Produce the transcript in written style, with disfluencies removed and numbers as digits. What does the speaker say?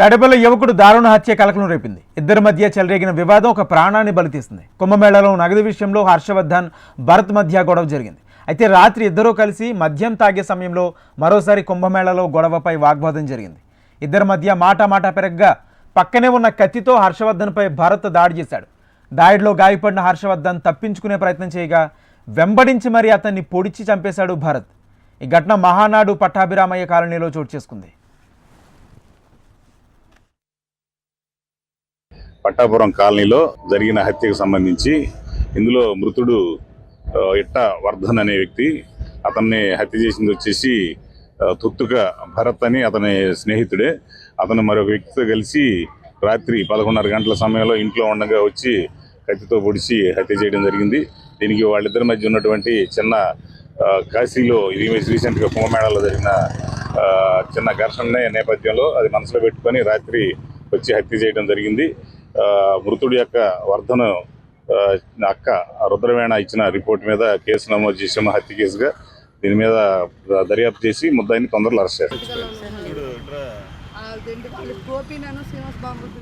తడపలో యువకుడు దారుణ హత్య కలకలం రేపింది. ఇద్దరి మధ్య చెలరేగిన వివాదం ఒక ప్రాణాన్ని బలితీస్తుంది. కుంభమేళాలో నగదు విషయంలో హర్షవర్ధన్, భరత్ మధ్య గొడవ జరిగింది. అయితే రాత్రి ఇద్దరూ కలిసి మద్యం తాగే సమయంలో మరోసారి కుంభమేళాలో గొడవపై వాగ్వాదం జరిగింది. ఇద్దరి మధ్య మాట పెరగ్గా పక్కనే ఉన్న కత్తితో హర్షవర్ధన్పై భరత్ దాడి చేశాడు. దాడిలో గాయపడిన హర్షవర్ధన్ తప్పించుకునే ప్రయత్నం చేయగా వెంబడించి మరీ అతన్ని పొడిచి చంపేశాడు భరత్. ఈ ఘటన మహానాడు పట్టాభిరామయ్య కాలనీలో చోటు చేసుకుంది. పట్టాపురం కాలనీలో జరిగిన హత్యకు సంబంధించి ఇందులో మృతుడు ఇట్ట వర్ధన్ అనే వ్యక్తి, అతన్ని హత్య చేసింది వచ్చేసి తుత్తుక భరత్ అని అతని స్నేహితుడే. అతను మరొక వ్యక్తితో కలిసి రాత్రి 11:30 గంటల సమయంలో ఇంట్లో ఉండగా వచ్చి కత్తితో పొడిచి హత్య చేయడం జరిగింది. దీనికి వాళ్ళిద్దరి మధ్య ఉన్నటువంటి చిన్న కాశీలో ఇది రీసెంట్గా కుంభమేళాలో జరిగిన చిన్న ఘర్షణ నేపథ్యంలో అది మనసులో పెట్టుకొని రాత్రి వచ్చి హత్య చేయడం జరిగింది. మృతుడి యొక్క వర్ధన అక్క రుద్రవేణ ఇచ్చిన రిపోర్ట్ మీద కేసు నమోదు చేసాము, హత్య కేసుగా. దీని మీద దర్యాప్తు చేసి ముద్దాయిని తొందరలో అరెస్ట్ చేస్తారు.